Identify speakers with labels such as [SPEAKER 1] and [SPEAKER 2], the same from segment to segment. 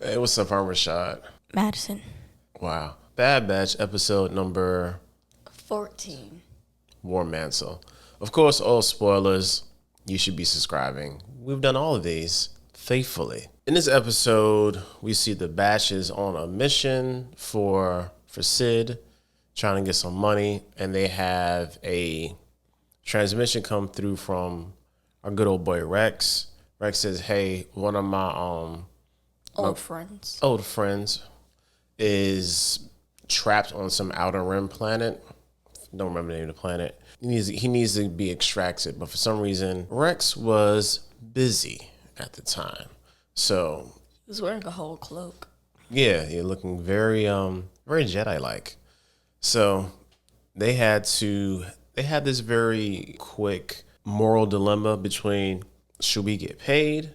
[SPEAKER 1] Hey, what's up? I'm Rashad.
[SPEAKER 2] Madison.
[SPEAKER 1] Wow. Bad Batch episode number
[SPEAKER 2] 14.
[SPEAKER 1] War Mantle. Of course, all spoilers. You should be subscribing. We've done all of these faithfully. In this episode, we see the Batches on a mission for Sid, trying to get some money, and they have a transmission come through from our good old boy Rex. Rex says, "Hey, one of my
[SPEAKER 2] Old friends
[SPEAKER 1] is trapped on some outer rim planet. Don't remember the name of the planet. He needs to be extracted, but for some reason Rex was busy at the time. So
[SPEAKER 2] He was wearing a whole cloak.
[SPEAKER 1] yeah, you're looking very very Jedi like. So they had this very quick moral dilemma between, should we get paid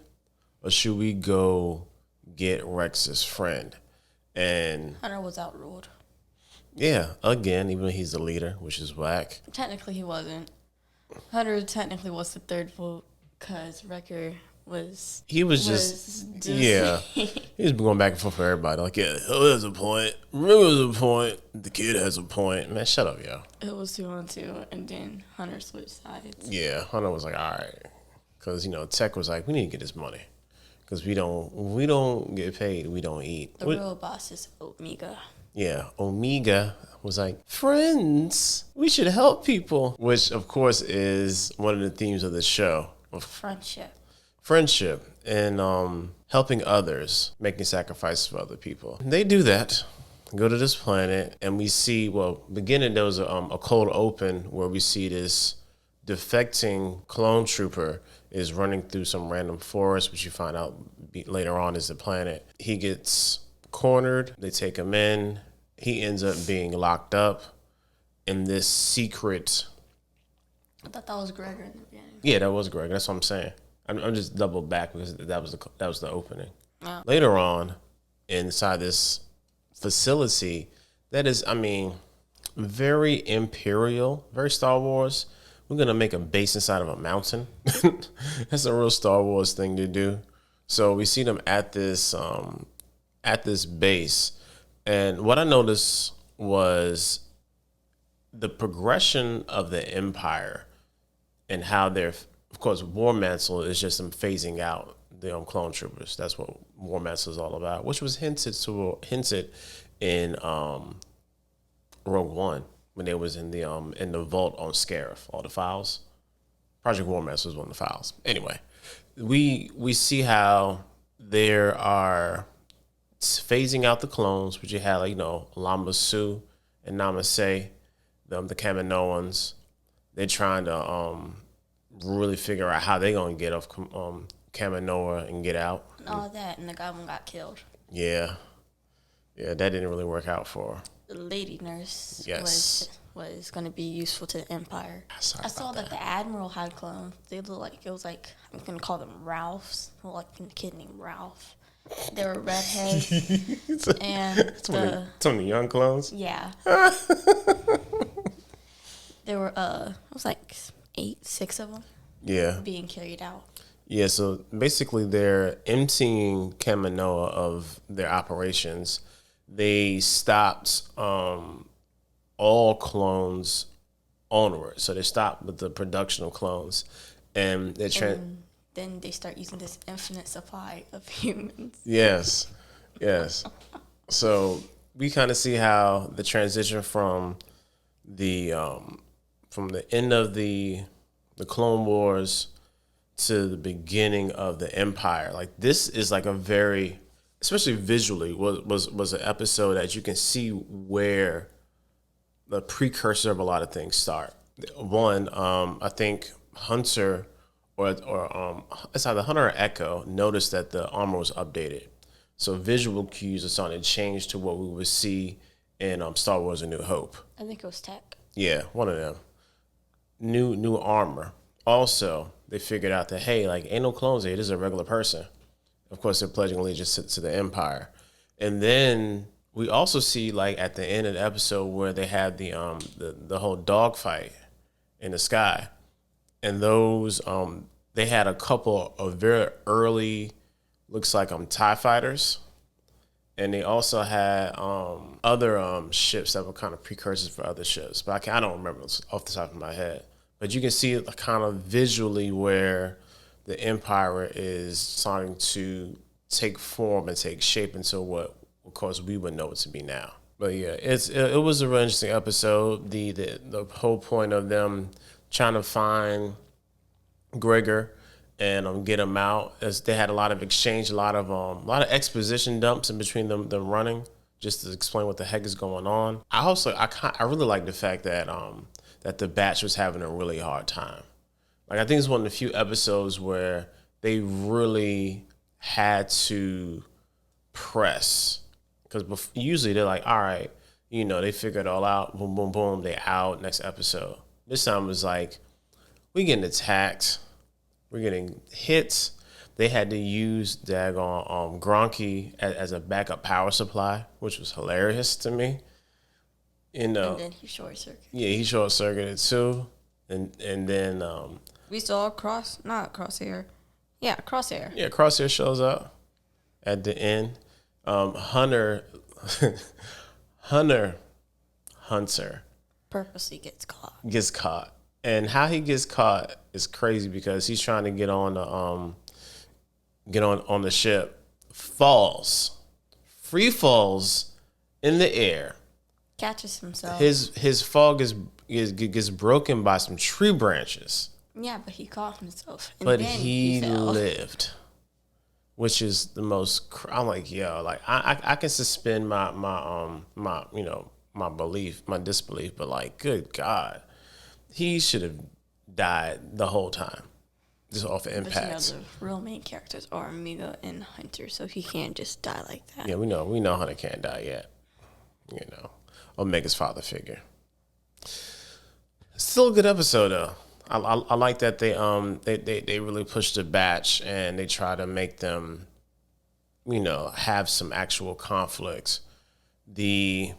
[SPEAKER 1] or should we go get Rex's friend? And
[SPEAKER 2] Hunter was outruled.
[SPEAKER 1] yeah, again, even though he's the leader, which is whack.
[SPEAKER 2] Technically, he wasn't. Hunter technically was the third vote because Wrecker was.
[SPEAKER 1] He was just yeah. He was going back and forth for everybody. Like, yeah, Hill has a point. Rue has a point. The kid has a point. Man, shut up, yo.
[SPEAKER 2] It was 2-on-2, and then Hunter switched sides.
[SPEAKER 1] Yeah, Hunter was like, all right, because Tech was like, we need to get this money because we don't get paid, we don't eat.
[SPEAKER 2] The real boss is Omega.
[SPEAKER 1] Yeah, Omega was like, friends, we should help people, which of course is one of the themes of the show. Friendship and helping others, making sacrifices for other people. They do that, go to this planet, and we see, beginning there was a cold open where we see this defecting clone trooper is running through some random forest, which you find out later on is the planet. He gets cornered, they take him in, he ends up being locked up in this secret.
[SPEAKER 2] I thought that was Gregor in the beginning.
[SPEAKER 1] Yeah, that was Greg. That's what I'm saying. I'm just double back because that was the opening.
[SPEAKER 2] Oh.
[SPEAKER 1] Later on, inside this facility, that is, very Imperial, very Star Wars. We're gonna make a base inside of a mountain. That's a real Star Wars thing to do. So we see them at this base, and what I noticed was the progression of the Empire and how they're, of course, War Mantle is just them phasing out the clone troopers. That's what War Mantle is all about, which was hinted in Rogue One when they was in the vault on Scarif, all the files. Project War Mantle was one of the files. Anyway, we see how there are phasing out the clones, which you had Lama Su and Namaste, the Kaminoans. They're trying to really figure out how they're gonna get off Kaminoa and get out.
[SPEAKER 2] And all that, and the guy one got killed.
[SPEAKER 1] Yeah, that didn't really work out for her.
[SPEAKER 2] The lady nurse
[SPEAKER 1] Yes.
[SPEAKER 2] was going to be useful to the Empire. I saw that the Admiral had clones. They look like, it was like, I'm going to call them Ralphs. Like a kid named Ralph. They were redheads. And
[SPEAKER 1] it's one of the young clones.
[SPEAKER 2] Yeah. There were, it was like 6 of them.
[SPEAKER 1] Yeah.
[SPEAKER 2] Being carried out.
[SPEAKER 1] Yeah, so basically they're emptying Kaminoa of their operations. They stopped all clones onward. So they stopped with the production of clones. And they're
[SPEAKER 2] then they start using this infinite supply of humans.
[SPEAKER 1] Yes. So we kind of see how the transition from the end of the Clone Wars to the beginning of the Empire. Like, this is like a very, especially visually, was an episode that you can see where the precursor of a lot of things start. One, I think Hunter or it's either Hunter or Echo noticed that the armor was updated. So visual cues are starting to change to what we would see in Star Wars: A New Hope.
[SPEAKER 2] I think it was Tech.
[SPEAKER 1] Yeah, one of them. New armor. Also, they figured out that, hey, like, ain't no clones here. This is a regular person. Of course, they're pledging allegiance to the Empire. And then we also see, like, at the end of the episode where they had the whole dogfight in the sky. And those, they had a couple of very early, looks like TIE fighters And they also had other ships that were kind of precursors for other ships, but I don't remember off the top of my head. But you can see it kind of visually where the Empire is starting to take form and take shape into what, of course, we would know it to be now. But yeah, it was a really interesting episode. The whole point of them trying to find Gregor and get him out, as they had a lot of exchange, a lot of exposition dumps in between them running just to explain what the heck is going on. I really like the fact that that the Batch was having a really hard time. Like, I think it's one of the few episodes where they really had to press, because usually they're like, all right, they figure it all out, boom, boom, boom, they out, next episode. This time it was like, we getting attacked, we're getting hits. They had to use daggone Gronky as a backup power supply, which was hilarious to me. And
[SPEAKER 2] then he short circuited.
[SPEAKER 1] Yeah, he short circuited too. And then
[SPEAKER 2] we saw Crosshair. Yeah, Crosshair.
[SPEAKER 1] Yeah, Crosshair shows up at the end. Hunter
[SPEAKER 2] purposely gets
[SPEAKER 1] caught. And how he gets caught is crazy, because he's trying to get on the ship, free falls in the air,
[SPEAKER 2] catches himself.
[SPEAKER 1] His fall gets broken by some tree branches.
[SPEAKER 2] Yeah, but he caught himself. And
[SPEAKER 1] but
[SPEAKER 2] then
[SPEAKER 1] he lived, which is the most. I'm like, yo, like I can suspend my belief, my disbelief, but like, good God, he should have died the whole time, just off of impacts.
[SPEAKER 2] But the real main characters are Omega and Hunter, so he can't just die like that.
[SPEAKER 1] Yeah, we know Hunter can't die yet. Omega's father figure. Still a good episode though. I like that they really pushed the Batch and they try to make them, have some actual conflicts. The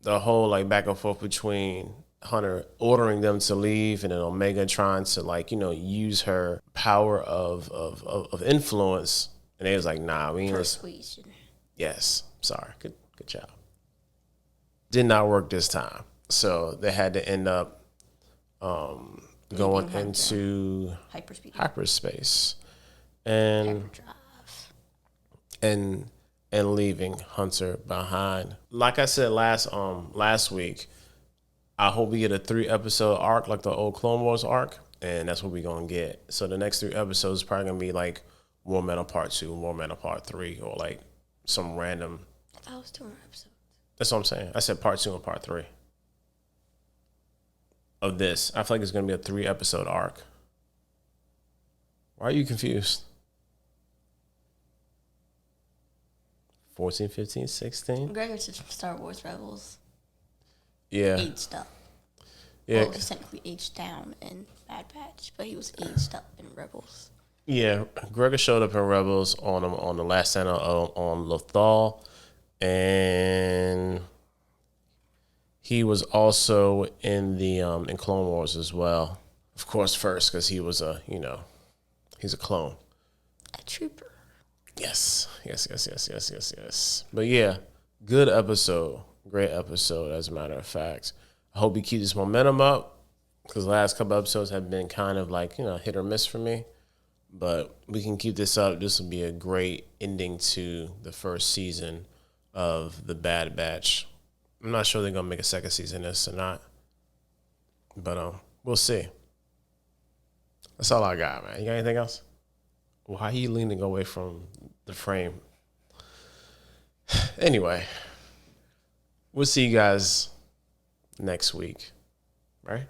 [SPEAKER 1] whole like back and forth between Hunter ordering them to leave and then Omega trying to use her power of influence, and they was like, nah, we ain't
[SPEAKER 2] persuasion.
[SPEAKER 1] Yes, sorry, good job. Did not work this time, so they had to end up going into hyperspace and leaving Hunter behind. Like I said last week, I hope we get a 3-episode arc like the old Clone Wars arc, and that's what we're gonna get. So the next 3 episodes is probably gonna be like War Mantle Part 2, War Mantle Part 3, or like some random.
[SPEAKER 2] That was 2 more episodes.
[SPEAKER 1] That's what I'm saying. I said Part 2 and Part 3 of this. I feel like it's going to be a 3-episode arc. Why are you confused? 14, 15, 16?
[SPEAKER 2] Gregor's Star Wars Rebels.
[SPEAKER 1] Yeah.
[SPEAKER 2] Aged up.
[SPEAKER 1] Yeah.
[SPEAKER 2] Well, he's technically aged down in Bad Batch, but he was aged up in Rebels.
[SPEAKER 1] Yeah. Gregor showed up in Rebels on the last stand on Lothal. And he was also in the in Clone Wars as well. Of course, first because he was he's a clone,
[SPEAKER 2] a trooper.
[SPEAKER 1] Yes. But yeah, good episode, great episode. As a matter of fact, I hope we keep this momentum up, because the last couple episodes have been kind of like hit or miss for me. But we can keep this up. This will be a great ending to the first season of the Bad Batch. I'm not sure they're gonna make a second season of this or not, but we'll see. That's all I got, man. You got anything else? Why are you leaning away from the frame? Anyway, we'll see you guys next week, right?